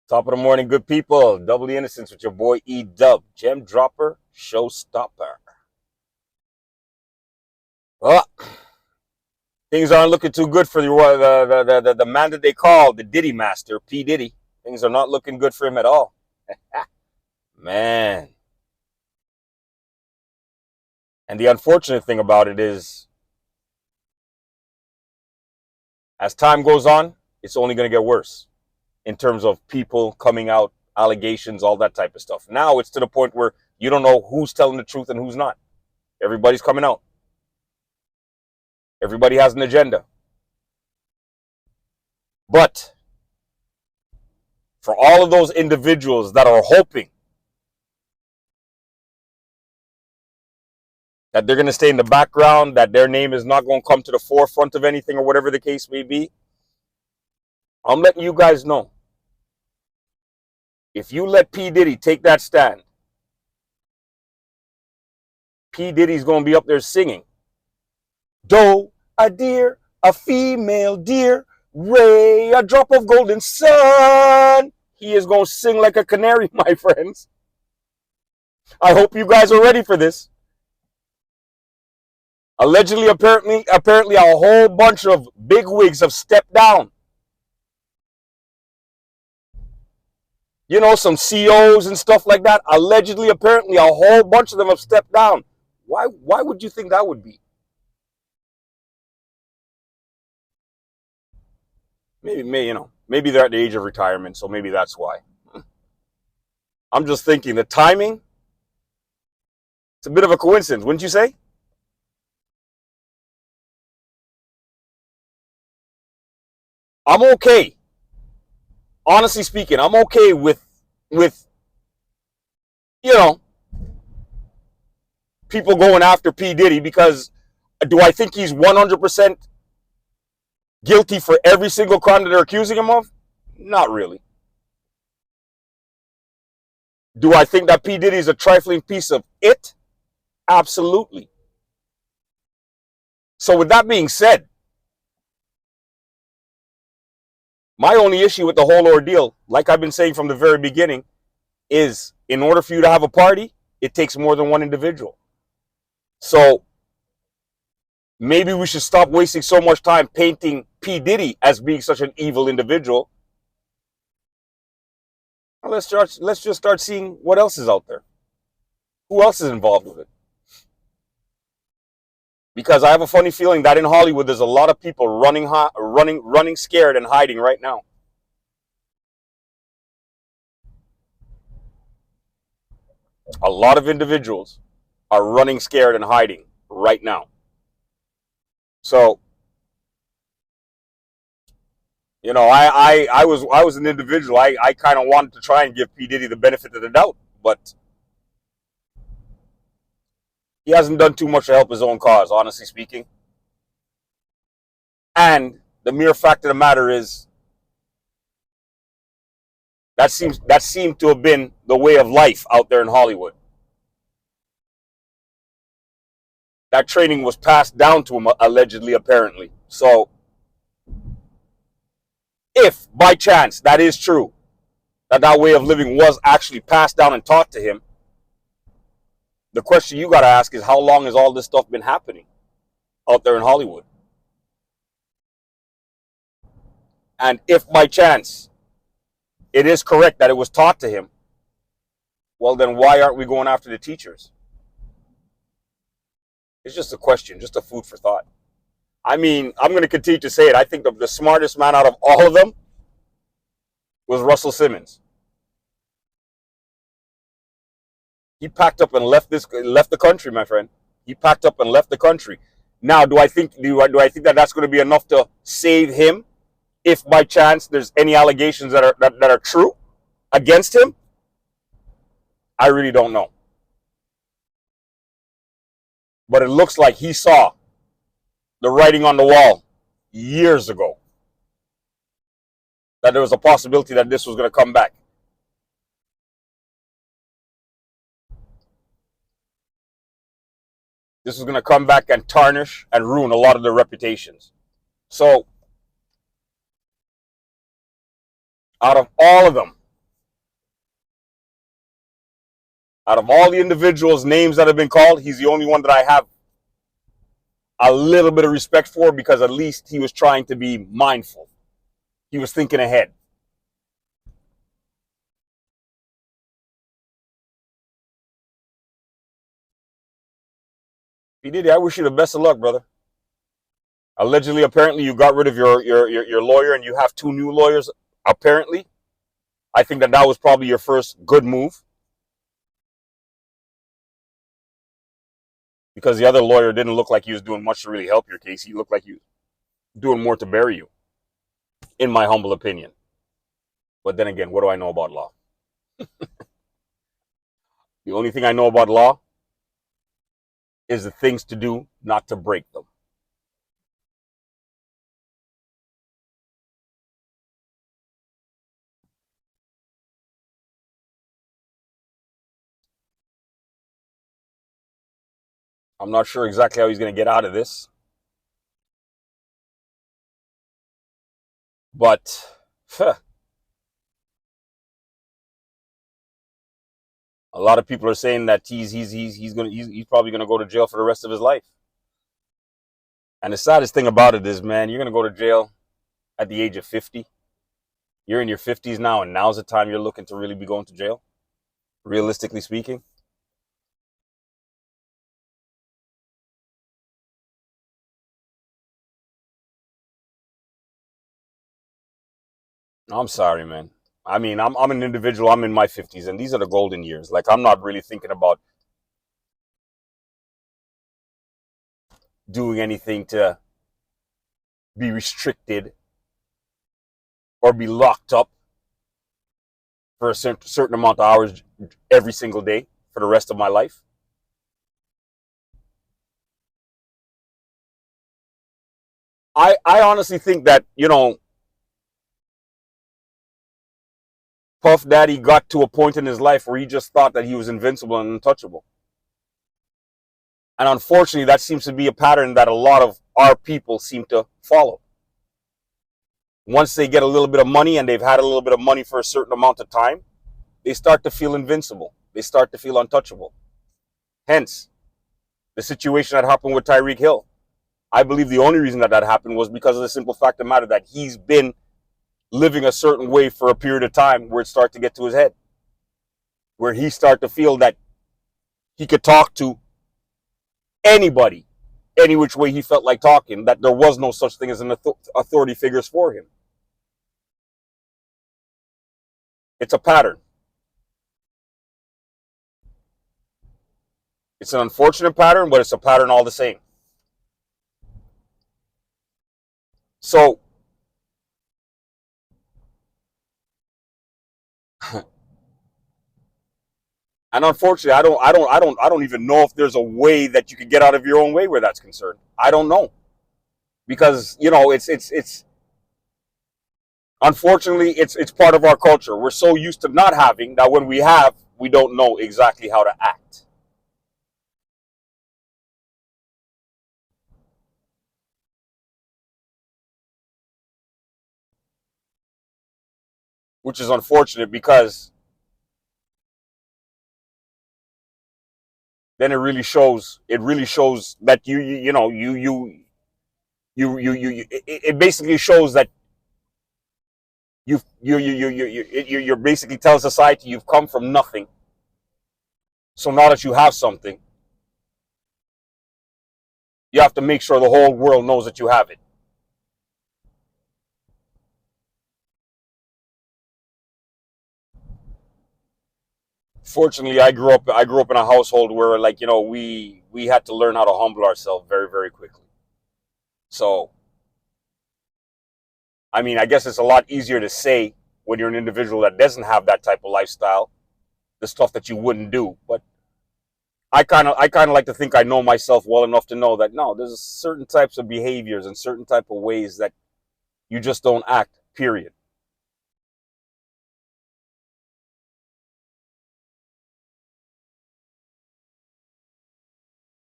Top of the morning, good people. Double the innocence with your boy E-Dub, gem dropper, showstopper. Well, things aren't looking too good for the man that they call the Diddy master, P. Diddy. Things are not looking good for him at all. Man. And the unfortunate thing about it is, as time goes on, it's only going to get worse in terms of people coming out, allegations, all that type of stuff. Now it's to the point where you don't know who's telling the truth and who's not. Everybody's coming out. Everybody has an agenda. But for all of those individuals that are hoping that they're going to stay in the background, that their name is not going to come to the forefront of anything or whatever the case may be, I'm letting you guys know. If you let P. Diddy take that stand, P. Diddy's going to be up there singing, "Doe, a deer, a female deer, Ray, a drop of golden sun." He is going to sing like a canary, my friends. I hope you guys are ready for this. Allegedly, apparently, a whole bunch of bigwigs have stepped down. You know, some CEOs and stuff like that. Allegedly, apparently, a whole bunch of them have stepped down. Why would you think that would be? Maybe they're at the age of retirement, so maybe that's why. I'm just thinking the timing, it's a bit of a coincidence, wouldn't you say? I'm okay. Honestly speaking, I'm okay with you know, people going after P. Diddy, because do I think he's 100% guilty for every single crime that they're accusing him of? Not really. Do I think that P. Diddy is a trifling piece of it? Absolutely. So with that being said, my only issue with the whole ordeal, like I've been saying from the very beginning, is in order for you to have a party, it takes more than one individual. So maybe we should stop wasting so much time painting P. Diddy as being such an evil individual. Let's just start seeing what else is out there. Who else is involved with it? Because I have a funny feeling that in Hollywood, there's a lot of people running scared and hiding right now. A lot of individuals are running scared and hiding right now. So, I was an individual. I kind of wanted to try and give P. Diddy the benefit of the doubt, but he hasn't done too much to help his own cause, honestly speaking. And the mere fact of the matter is that seemed to have been the way of life out there in Hollywood. That training was passed down to him, allegedly, apparently. So, if by chance that is true, that way of living was actually passed down and taught to him, the question you got to ask is, how long has all this stuff been happening out there in Hollywood? And if by chance it is correct that it was taught to him, well, then why aren't we going after the teachers? It's just a question, just a food for thought. I mean, I'm going to continue to say it. I think the smartest man out of all of them was Russell Simmons. He packed up and left the country, my friend. He packed up and left the country. Now, do I think that that's going to be enough to save him if by chance there's any allegations that are true against him? I really don't know. But it looks like he saw the writing on the wall years ago that there was a possibility that this was going to come back. This was going to come back and tarnish and ruin a lot of their reputations. So, out of all of them, Out of all the individuals' names that have been called, he's the only one that I have a little bit of respect for, because at least he was trying to be mindful. He was thinking ahead. P. Diddy, I wish you the best of luck, brother. Allegedly, apparently, you got rid of your lawyer and you have two new lawyers, apparently. I think that that was probably your first good move, because the other lawyer didn't look like he was doing much to really help your case. He looked like he was doing more to bury you, in my humble opinion. But then again, what do I know about law? The only thing I know about law is the things to do, not to break them. I'm not sure exactly how he's going to get out of this, but a lot of people are saying that he's probably going to go to jail for the rest of his life. And the saddest thing about it is, man, you're going to go to jail at the age of 50. You're in your 50s now, and now's the time you're looking to really be going to jail, realistically speaking. I'm sorry, man. I mean, I'm an individual. I'm in my 50s, and these are the golden years. Like, I'm not really thinking about doing anything to be restricted or be locked up for a certain amount of hours every single day for the rest of my life. I honestly think that, Puff Daddy got to a point in his life where he just thought that he was invincible and untouchable. And unfortunately, that seems to be a pattern that a lot of our people seem to follow. Once they get a little bit of money, and they've had a little bit of money for a certain amount of time, they start to feel invincible. They start to feel untouchable. Hence, the situation that happened with Tyreek Hill. I believe the only reason that that happened was because of the simple fact of the matter that he's been living a certain way for a period of time, where it started to get to his head, where he started to feel that he could talk to anybody, any which way he felt like talking, that there was no such thing as an authority figures for him. It's a pattern. It's an unfortunate pattern, but it's a pattern all the same. So, and unfortunately, I don't even know if there's a way that you could get out of your own way where that's concerned. I don't know, because it's unfortunately it's part of our culture. We're so used to not having that when we have, we don't know exactly how to act. Which is unfortunate, because then it really shows that it basically shows that you're basically telling society you've come from nothing. So now that you have something, you have to make sure the whole world knows that you have it. Fortunately, I grew up in a household where, like, we had to learn how to humble ourselves very, very quickly. So, I mean, I guess it's a lot easier to say when you're an individual that doesn't have that type of lifestyle, the stuff that you wouldn't do. But I kind of like to think I know myself well enough to know that no, there's certain types of behaviors and certain type of ways that you just don't act. Period.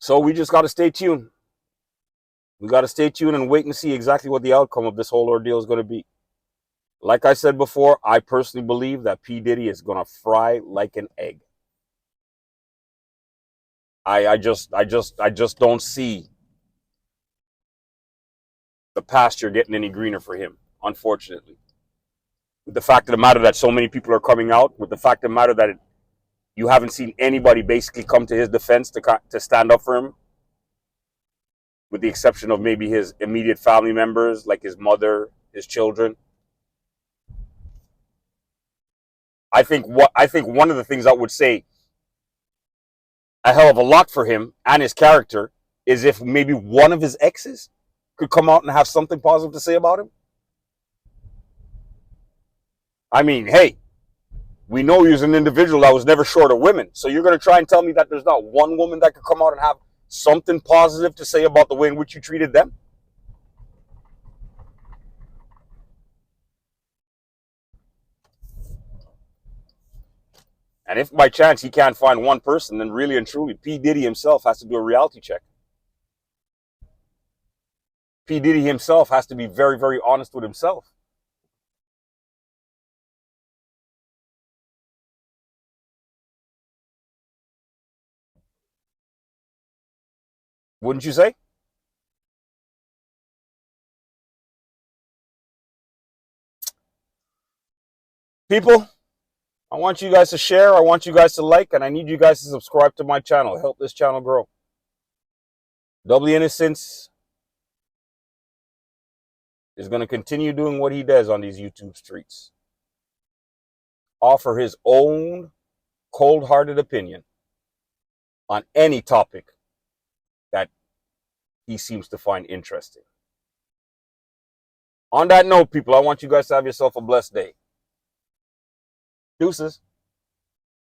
So we just got to stay tuned. We got to stay tuned and wait and see exactly what the outcome of this whole ordeal is going to be. Like I said before, I personally believe that P. Diddy is going to fry like an egg. I just don't see the pasture getting any greener for him, unfortunately. With the fact of the matter that so many people are coming out, with the fact of the matter that you haven't seen anybody basically come to his defense to stand up for him, with the exception of maybe his immediate family members, like his mother, his children. I think one of the things I would say a hell of a lot for him and his character is if maybe one of his exes could come out and have something positive to say about him. I mean, hey, we know he was an individual that was never short of women. So you're going to try and tell me that there's not one woman that could come out and have something positive to say about the way in which you treated them? And if by chance he can't find one person, then really and truly, P. Diddy himself has to do a reality check. P. Diddy himself has to be very, very honest with himself. Wouldn't you say? People, I want you guys to share. I want you guys to like, and I need you guys to subscribe to my channel. Help this channel grow. Double Innocence is going to continue doing what he does on these YouTube streets. Offer his own cold-hearted opinion on any topic that he seems to find interesting. On that note, people, I want you guys to have yourself a blessed day. Deuces.